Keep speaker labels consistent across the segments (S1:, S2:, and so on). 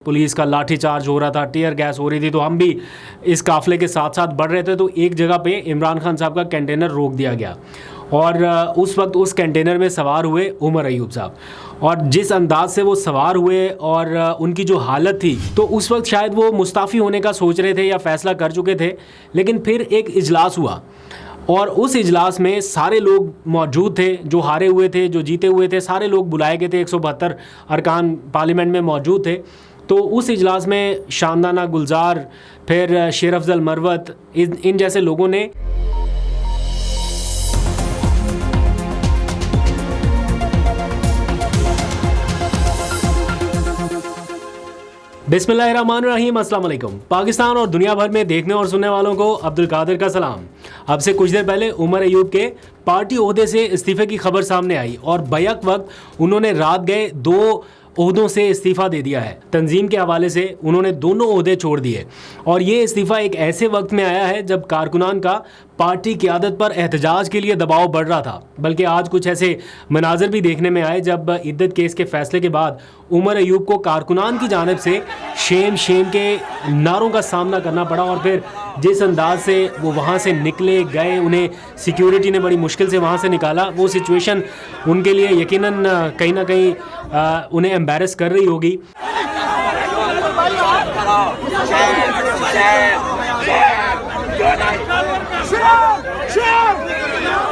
S1: Police का लाठीचार्ज हो रहा था, टीयर गैस हो रही थी, तो हम भी इस काफिले के साथ साथ बढ़ रहे थे। तो एक जगह पे इमरान खान साहब का कंटेनर रोक दिया गया और उस वक्त उस कंटेनर में सवार हुए उमर अयूब साहब, और जिस अंदाज से वो सवार हुए और उनकी जो हालत थी, तो उस वक्त शायद वो मुस्ताफ़ी होने का सोच रहे थे या फैसला कर चुके थे। लेकिन फिर एक इजलास हुआ और उस इजलास में सारे लोग मौजूद थे, जो हारे हुए थे, जो जीते हुए थे, सारे लोग बुलाए गए थे। 172 अरकान पार्लियामेंट में मौजूद थे। तो उस इजलास में शानदाना गुलजार, फिर शेर अफजल मरवत, इन जैसे लोगों ने बिस्मिल्लाहिर्रहमानिर्रहीम, अस्सलाम वालेकुम। पाकिस्तान और दुनिया भर में देखने और सुनने वालों को अब्दुल कादिर का सलाम। अब से कुछ देर पहले उमर अयूब के पार्टी ओहदे से इस्तीफे की खबर सामने आई और बैक वक्त उन्होंने रात गए 2 ओहदों से इस्तीफ़ा दे दिया है। तंजीम के हवाले से उन्होंने दोनों ओहदे छोड़ दिए और ये इस्तीफ़ा एक ऐसे वक्त में आया है जब कारकुनान का पार्टी क़यादत पर एहतजाज के लिए दबाव बढ़ रहा था। बल्कि आज कुछ ऐसे मनाजर भी देखने में आए जब इद्दत केस के फैसले के बाद उमर अयूब को कारकुनान की जानिब से शेम के नारों का सामना करना पड़ा। और फिर जिस अंदाज से वो वहाँ से निकले गए, उन्हें सिक्योरिटी ने बड़ी मुश्किल से वहाँ से निकाला, वो सिचुएशन उनके लिए यकीनन कहीं ना कहीं उन्हें एम्बैरस कर रही होगी।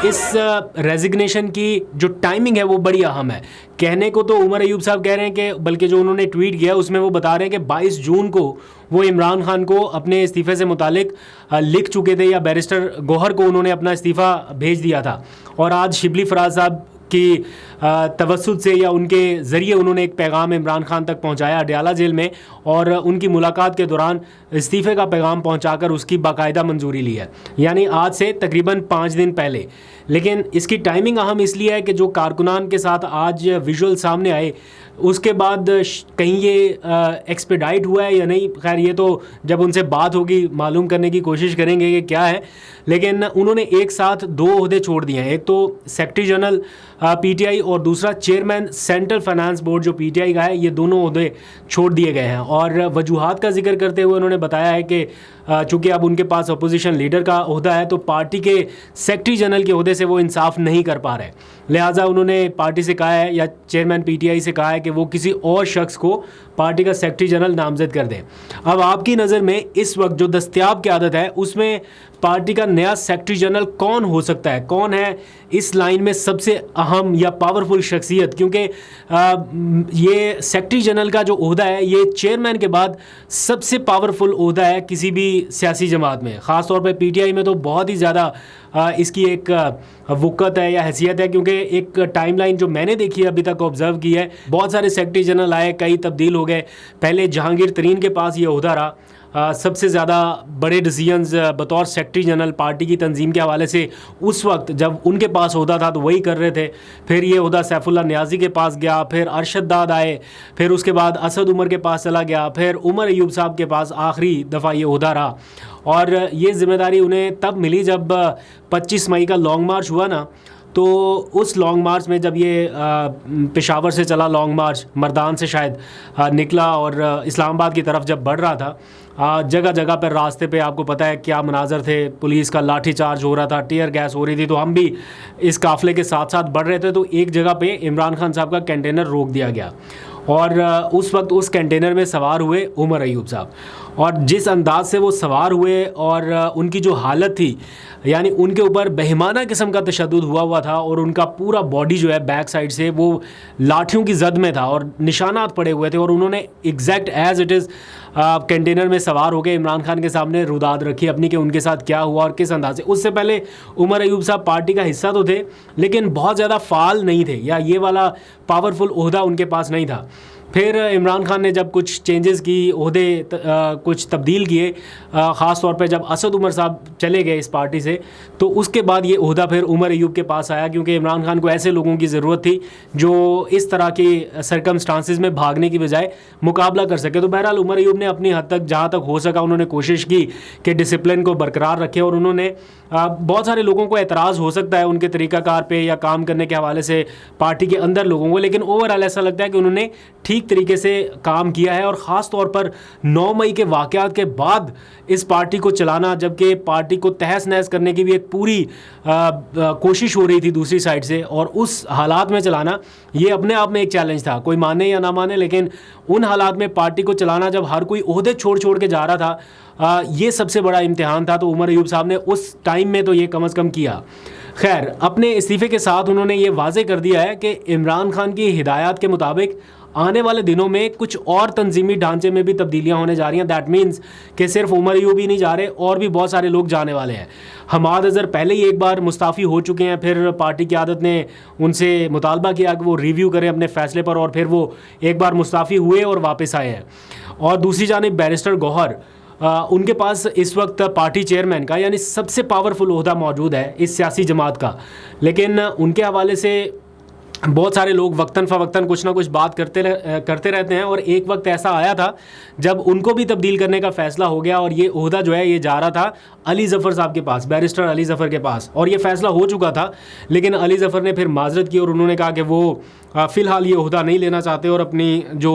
S1: इस रेजिग्नेशन की जो टाइमिंग है वो बड़ी अहम है। कहने को तो उमर अयूब साहब कह रहे हैं कि, बल्कि जो उन्होंने ट्वीट किया उसमें वो बता रहे हैं कि 22 जून को वो इमरान खान को अपने इस्तीफ़े से मुतालिक लिख चुके थे, या बैरिस्टर गौहर को उन्होंने अपना इस्तीफ़ा भेज दिया था। और आज शिबली फराज साहब की तवस्सुत से या उनके ज़रिए उन्होंने एक पैगाम इमरान खान तक पहुंचाया अडयाला जेल में, और उनकी मुलाकात के दौरान इस्तीफ़े का पैगाम पहुंचाकर उसकी बाकायदा मंजूरी ली है, यानी आज से तकरीबन 5 दिन पहले। लेकिन इसकी टाइमिंग अहम इसलिए है कि जो कारकुनान के साथ आज विजुअल सामने आए उसके बाद कहीं ये एक्सपेडाइट हुआ है या नहीं, खैर ये तो जब उनसे बात होगी मालूम करने की कोशिश करेंगे कि क्या है। लेकिन उन्होंने एक साथ 2 ओहदे छोड़ दिए हैं, एक तो सेक्रेटरी जनरल पीटीआई और दूसरा चेयरमैन सेंट्रल फाइनेंस बोर्ड जो पीटीआई का है। ये दोनों ओहदे छोड़ दिए गए हैं और वजूहात का जिक्र करते हुए उन्होंने बताया है कि चूँकि अब उनके पास अपोजिशन लीडर का ओहदा है तो पार्टी के सेक्रेटरी जनरल के ओहदे से वो इंसाफ नहीं कर पा रहे, लिहाजा उन्होंने पार्टी से कहा है या चेयरमैन पीटीआई से कहा है कि वो किसी और शख्स को पार्टी का सेक्रेटरी जनरल नामजद कर दें। अब आपकी नज़र में इस वक्त जो दस्तयाब क़यादत है उसमें पार्टी का नया सेक्रेटरी जनरल कौन हो सकता है? कौन है इस लाइन में सबसे अहम या पावरफुल शख्सियत? क्योंकि ये सेक्रेटरी जनरल का जो ओहदा है ये चेयरमैन के बाद सबसे पावरफुल ओहदा है किसी भी सियासी जमात में, ख़ास तौर पे पीटीआई में तो बहुत ही ज़्यादा इसकी एक वक़्त है या हैसियत है। क्योंकि एक टाइमलाइन जो मैंने देखी है अभी तक ऑब्ज़र्व की है, बहुत सारे सेक्रेटरी जनरल आए, कई तब्दील हो गए। पहले जहांगीर तरीन के पास ये ओहदा रहा, सबसे ज़्यादा बड़े डिसीजंस बतौर सेक्रेटरी जनरल पार्टी की तंजीम के हवाले से उस वक्त जब उनके पास ओहदा था तो वही कर रहे थे। फिर ये ओहदा सैफुल्लाह नियाज़ी के पास गया, फिर अरशद दाद आए, फिर उसके बाद असद उमर के पास चला गया, फिर उमर अयूब साहब के पास आखिरी दफ़ा ये ओहदा रहा। और ये ज़िम्मेदारी उन्हें तब मिली जब 25 मई का लॉन्ग मार्च हुआ ना, तो उस लॉन्ग मार्च में जब ये पेशावर से चला लॉन्ग मार्च, मर्दान से शायद निकला और इस्लामाबाद की तरफ जब बढ़ रहा था, जगह जगह पर रास्ते पे आपको पता है क्या मनाजर थे, पुलिस का लाठीचार्ज हो रहा था, टीयर गैस हो रही थी, तो हम भी इस काफ़िले के साथ साथ बढ़ रहे थे। तो एक जगह पे इमरान खान साहब का कंटेनर रोक दिया गया और उस वक्त उस कंटेनर में सवार हुए उमर अयूब साहब, और जिस अंदाज से वो सवार हुए और उनकी जो हालत थी, यानी उनके ऊपर बेईमाना किस्म का तशद्दुद हुआ था और उनका पूरा बॉडी जो है बैक साइड से वो लाठियों की जद में था और निशानात पड़े हुए थे। और उन्होंने exact as it is container में सवार होकर इमरान खान के सामने रुदाद रखी अपनी कि उनके साथ क्या हुआ और किस अंदाज से। उससे पहले उमर अयूब साहब पार्टी का हिस्सा तो थे लेकिन बहुत ज़्यादा फ़ाल नहीं थे, या ये वाला पावरफुल ओहदा उनके पास नहीं था। फिर इमरान खान ने जब कुछ चेंजेस की, ओहदे कुछ तब्दील किए, ख़ास तौर पे जब असद उमर साहब चले गए इस पार्टी से, तो उसके बाद ये ओहदा फिर उमर अयूब के पास आया। क्योंकि इमरान खान को ऐसे लोगों की ज़रूरत थी जो इस तरह के सरकमस्टांसिस में भागने की बजाय मुकाबला कर सके। तो बहरहाल उमर अयूब ने अपनी हद तक जहाँ तक हो सका उन्होंने कोशिश की कि डिसिप्लिन को बरकरार रखे, और उन्होंने बहुत सारे लोगों को एतराज़ हो सकता है उनके तरीक़ाकार पे या काम करने के हवाले से पार्टी के अंदर लोगों को, लेकिन ओवरऑल ऐसा लगता है कि उन्होंने ठीक ठीक तरीके से काम किया है, और ख़ास तौर पर 9 मई के वाक़यात के बाद इस पार्टी को चलाना, जबकि पार्टी को तहस नहस करने की भी एक पूरी कोशिश हो रही थी दूसरी साइड से, और उस हालात में चलाना ये अपने आप में एक चैलेंज था, कोई माने या ना माने, लेकिन उन हालात में पार्टी को चलाना जब हर कोई ओहदे छोड़ छोड़ के जा रहा था, ये सबसे बड़ा इम्तिहान था। तो उमर अयूब साहब ने उस टाइम में तो ये कम अज़ कम किया। खैर, अपने इस्तीफ़े के साथ उन्होंने ये वाज़े कर दिया है कि इमरान खान की हिदायत के मुताबिक आने वाले दिनों में कुछ और तंजीमी ढांचे में भी तब्दीलियां होने जा रही हैं। दैट मीन्स कि सिर्फ उमर अयूब ही नहीं जा रहे, और भी बहुत सारे लोग जाने वाले हैं। हमाद अज़हर पहले ही एक बार मुस्ताफ़ी हो चुके हैं, फिर पार्टी की आदत ने उनसे मुतालबा किया कि वो रिव्यू करें अपने फ़ैसले पर, और फिर वो एक बार मुस्ताफ़ी हुए और वापस आए हैं। और दूसरी जानिब बैरिस्टर गौहर, उनके पास इस वक्त पार्टी चेयरमैन का यानी सबसे पावरफुल ओहदा मौजूद है इस सियासी जमात का, लेकिन उनके हवाले से बहुत सारे लोग वक्तन फ़वक्तन कुछ ना कुछ बात करते रहते हैं। और एक वक्त ऐसा आया था जब उनको भी तब्दील करने का फ़ैसला हो गया, और ये ओहदा जो है ये जा रहा था अली ज़फ़र साहब के पास, बैरिस्टर अली ज़फ़र के पास, और ये फ़ैसला हो चुका था। लेकिन अली ज़फ़र ने फिर माजरत की और उन्होंने कहा कि वो फ़िलहाल ये ओहदा नहीं लेना चाहते, और अपनी जो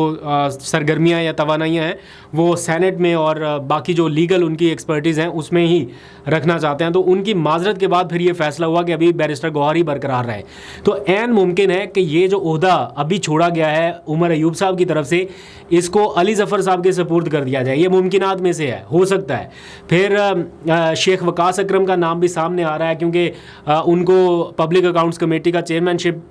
S1: सरगर्मियाँ या तवानाइयाँ हैं वो सेनेट में और बाकी जो लीगल उनकी एक्सपर्टीज़ हैं उसमें ही रखना चाहते हैं। तो उनकी माजरत के बाद फिर ये फ़ैसला हुआ कि अभी बैरिस्टर गौहर ही बरकरार रहे। तो ऐन मुमकिन है कि ये जो ओहदा अभी छोड़ा गया है उमर अयूब साहब की तरफ से, इसको अली ज़फ़र साहब के सपुर्द कर दिया जाए। ये मुमकिनात में से है, हो सकता है। फिर शेख वकास अकरम का नाम भी सामने आ रहा है, क्योंकि उनको पब्लिक अकाउंट्स कमेटी का चेयरमैनशिप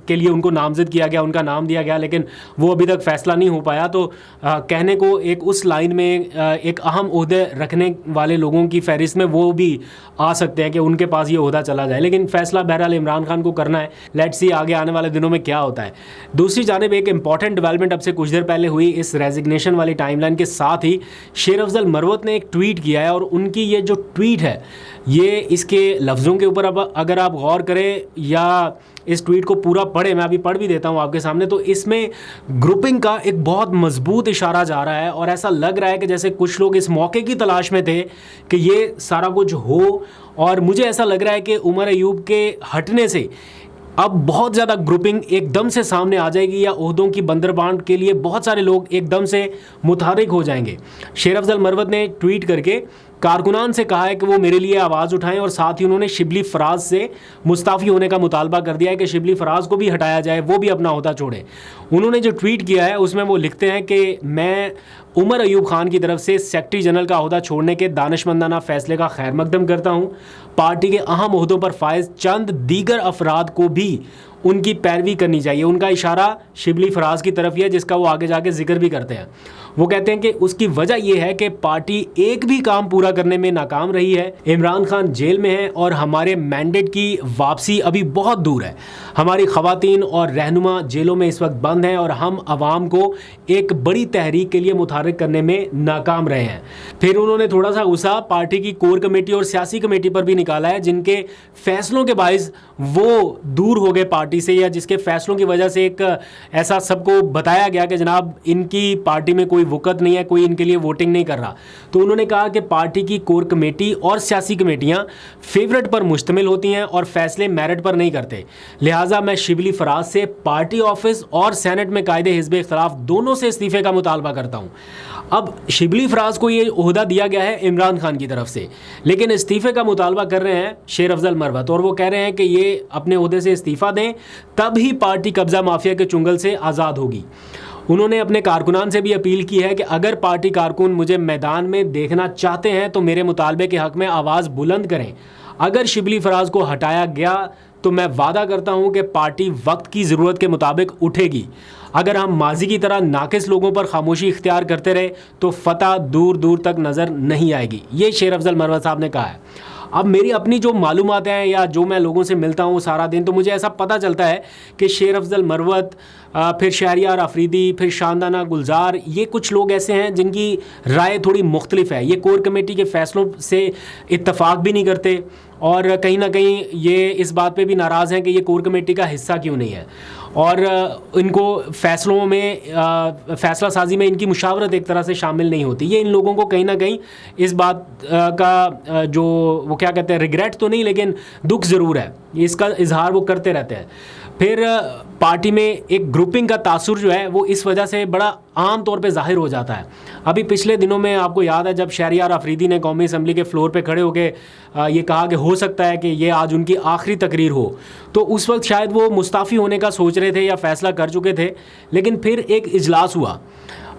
S1: के लिए उनको नामज़द किया गया, उनका नाम दिया गया, लेकिन वो अभी तक फ़ैसला नहीं हो पाया। तो कहने को एक उस लाइन में एक अहम ओहदे रखने वाले लोगों की फहरिस्त में वो भी आ सकते हैं कि उनके पास ये ओहदा चला जाए, लेकिन फ़ैसला बहरहाल इमरान खान को करना है। लेट्स सी आगे आने वाले दिनों में क्या होता है। दूसरी जानिब एक इंपॉर्टेंट डेवलपमेंट अब से कुछ देर पहले हुई इस रेजिग्नेशन वाली टाइमलाइन के साथ ही, शेर अफजल मरवत ने एक ट्वीट किया है, और उनकी ये जो ट्वीट है ये इसके लफ्ज़ों के ऊपर अब अगर आप गौर करें या इस ट्वीट को पूरा पढ़े, मैं अभी पढ़ भी देता हूँ आपके सामने, तो इसमें ग्रुपिंग का एक बहुत मजबूत इशारा जा रहा है, और ऐसा लग रहा है कि जैसे कुछ लोग इस मौके की तलाश में थे कि ये सारा कुछ हो। और मुझे ऐसा लग रहा है कि उमर अयूब के हटने से अब बहुत ज़्यादा ग्रुपिंग एकदम से सामने आ जाएगी, या ओहदों की बंदरबांट के लिए बहुत सारे लोग एकदम से मुतहरिक हो जाएंगे। शेर अफजल मरवत ने ट्वीट करके कारकुनान से कहा है कि वो मेरे लिए आवाज़ उठाएं, और साथ ही उन्होंने शिबली फराज से मुस्ताफ़ी होने का मुतालबा कर दिया है कि शिबली फराज को भी हटाया जाए, वो भी अपना ओहदा छोड़े। उन्होंने जो ट्वीट किया है उसमें वो लिखते हैं कि मैं उमर अयूब खान की तरफ से सेक्रेटरी जनरल का ओहदा छोड़ने के दानिशमंदाना फ़ैसले का खैर मकदम करता हूँ। पार्टी के अहम ओहदों पर फायज चंद दीगर अफराद को भी उनकी पैरवी करनी चाहिए। उनका इशारा शिबली फराज की तरफ ही है, जिसका वो आगे जाके जिक्र भी करते हैं। वो कहते हैं कि उसकी वजह यह है कि पार्टी एक भी काम पूरा करने में नाकाम रही है। इमरान खान जेल में है और हमारे मैंडेट की वापसी अभी बहुत दूर है। हमारी ख़वातीन और रहनुमा जेलों में इस वक्त बंद हैं और हम आवाम को एक बड़ी तहरीक के लिए मुतहरिक करने में नाकाम रहे हैं। फिर उन्होंने थोड़ा सा गुस्सा पार्टी की कोर कमेटी और सियासी कमेटी पर भी निकाला है, जिनके फैसलों के बाइस वो दूर हो गए पार्टी से, या जिसके फैसलों की वजह से एक ऐसा सबको बताया गया कि जनाब इनकी पार्टी में कोई वक़्त नहीं है, कोई इनके लिए वोटिंग नहीं कर रहा। तो उन्होंने कहा कि पार्टी की कोर कमेटी और सियासी कमेटियां फेवरेट पर मुश्तमिल होती हैं और फैसले मेरिट पर नहीं करते। लिहाजा मैं शिबली फराज से पार्टी ऑफिस और सेनेट में कायदे हिज़्ब इख्तिलाफ दोनों से इस्तीफ़े का मुतालबा करता हूँ। अब शिबली फराज को ये ओहदा दिया गया है इमरान खान की तरफ से, लेकिन इस्तीफ़े का मुतालबा कर रहे हैं शेर अफजल मरवत, और वो कह रहे हैं कि ये अपने ओहदे से इस्तीफ़ा दें, तब ही पार्टी कब्ज़ा माफिया के चुंगल से आज़ाद होगी। उन्होंने अपने कारकुनान से भी अपील की है कि अगर पार्टी कारकुन मुझे मैदान में देखना चाहते हैं तो मेरे मुतालबे के हक़ में आवाज़ बुलंद करें। अगर शिबली फराज को हटाया गया तो मैं वादा करता हूं कि पार्टी वक्त की ज़रूरत के मुताबिक उठेगी। अगर हम माजी की तरह नाकिस लोगों पर खामोशी इख्तियार करते रहे तो फ़तह दूर दूर तक नज़र नहीं आएगी। ये शेर अफजल मरवत साहब ने कहा है। अब मेरी अपनी जो मालूमात हैं या जो मैं लोगों से मिलता हूँ सारा दिन, तो मुझे ऐसा पता चलता है कि शेर अफजल मरवत, फिर शहरियार आफरीदी, फिर शानदाना गुलजार, ये कुछ लोग ऐसे हैं जिनकी राय थोड़ी मुख्तलिफ है। ये कोर कमेटी के फ़ैसलों से इत्तफाक भी नहीं करते और कहीं ना कहीं ये इस बात पे भी नाराज़ हैं कि ये कोर कमेटी का हिस्सा क्यों नहीं है, और इनको फ़ैसलों में फ़ैसला साजी में इनकी मुशावरत एक तरह से शामिल नहीं होती। ये इन लोगों को कहीं ना कहीं इस बात का जो वो क्या कहते हैं, रिग्रेट तो नहीं लेकिन दुख ज़रूर है, इसका इजहार वो करते रहते हैं। फिर पार्टी में एक ग्रुपिंग का तासुर जो है वो इस वजह से बड़ा आम तौर पे ज़ाहिर हो जाता है। अभी पिछले दिनों में आपको याद है जब शहरियार अफरीदी ने कौमी असम्बली के फ्लोर पे खड़े होकर ये कहा कि हो सकता है कि ये आज उनकी आखिरी तकरीर हो, तो उस वक्त शायद वो मुस्ताफ़ी होने का सोच रहे थे या फ़ैसला कर चुके थे। लेकिन फिर एक इजलास हुआ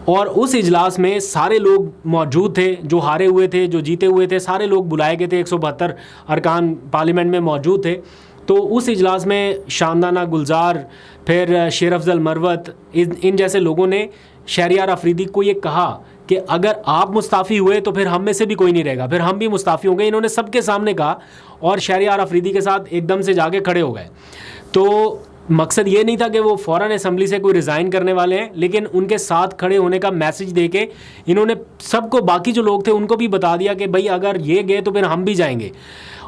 S1: और उस इजलास में सारे लोग मौजूद थे, जो हारे हुए थे, जो जीते हुए थे, सारे लोग बुलाए गए थे। 172 अरकान पार्लियामेंट में मौजूद थे। तो उस इजलास में शामदाना गुलजार, फिर शेर अफजल मरवत, इन जैसे लोगों ने शहरियार अफरीदी को ये कहा कि अगर आप मुस्ताफ़ी हुए तो फिर हम में से भी कोई नहीं रहेगा, फिर हम भी मुस्ताफ़ी होंगे। इन्होंने सबके सामने कहा और शहरियार अफरीदी के साथ एकदम से जाके खड़े हो गए। तो मकसद ये नहीं था कि वो फ़ौरन असम्बली से कोई रिज़ाइन करने वाले हैं, लेकिन उनके साथ खड़े होने का मैसेज दे के इन्होंने सबको, बाकी जो लोग थे उनको भी बता दिया कि भाई अगर ये गए तो फिर हम भी जाएंगे,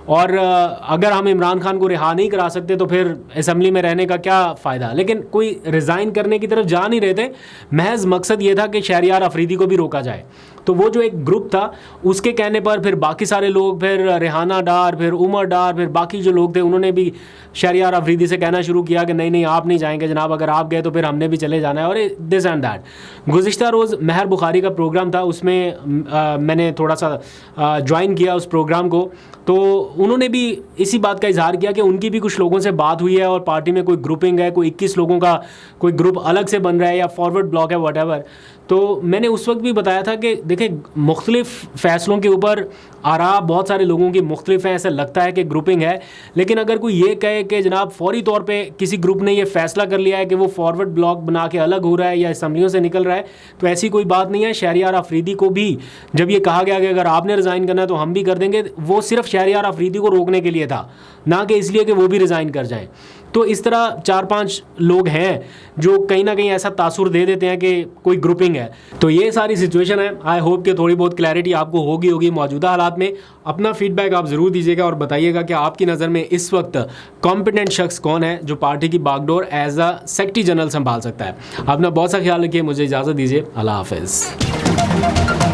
S1: और अगर हम इमरान खान को रिहा नहीं करा सकते तो फिर असम्बली में रहने का क्या फ़ायदा। लेकिन कोई रिज़ाइन करने की तरफ जा नहीं रहे थे, महज मकसद ये था कि शहरियार अफरीदी को भी रोका जाए। तो वो जो एक ग्रुप था उसके कहने पर फिर बाकी सारे लोग, फिर रेहाना डार, फिर उमर डार, फिर बाकी जो लोग थे उन्होंने भी शहरियार अफरीदी से कहना शुरू किया कि नहीं नहीं आप नहीं जाएंगे जनाब, अगर आप गए तो फिर हमने भी चले जाना है, और दिस एंड दैट। गुज़िश्ता रोज़ महर बुखारी का प्रोग्राम था, उसमें मैंने थोड़ा सा ज्वाइन किया उस प्रोग्राम को। तो उन्होंने भी इसी बात का इजहार किया कि उनकी भी कुछ लोगों से बात हुई है और पार्टी में कोई ग्रुपिंग है, कोई 21 लोगों का कोई ग्रुप अलग से बन रहा है या फॉरवर्ड ब्लॉक है, व्हाटएवर। तो मैंने उस वक्त भी बताया था कि देखिए मुख्तलिफ फ़ैसलों के ऊपर आरा बहुत सारे लोगों की मुख्तलिफ हैं, ऐसा लगता है कि ग्रुपिंग है, लेकिन अगर कोई ये कहे कि जनाब फौरी तौर पे किसी ग्रुप ने ये फ़ैसला कर लिया है कि वो फॉरवर्ड ब्लॉक बना के अलग हो रहा है या असम्बलियों से निकल रहा है, तो ऐसी कोई बात नहीं है। शहरियार अफरीदी को भी जब ये कहा गया कि अगर आपने रिज़ाइन करना है तो हम भी कर देंगे, वो सिर्फ शहरियार अफरीदी को रोकने के लिए था, ना कि इसलिए कि वो भी रिज़ाइन कर जाएँ। तो इस तरह 4-5 लोग हैं जो कहीं ना कहीं ऐसा तासुर दे देते हैं कि कोई ग्रुपिंग है। तो ये सारी सिचुएशन है। आई होप कि थोड़ी बहुत क्लैरिटी आपको होगी मौजूदा हालात में। अपना फीडबैक आप ज़रूर दीजिएगा और बताइएगा कि आपकी नज़र में इस वक्त कॉम्पिटेंट शख्स कौन है जो पार्टी की बागडोर एज अ सेक्रेटरी जनरल संभाल सकता है। अपना बहुत सा ख्याल रखिए, मुझे इजाज़त दीजिए, अल्लाह हाफ़िज़।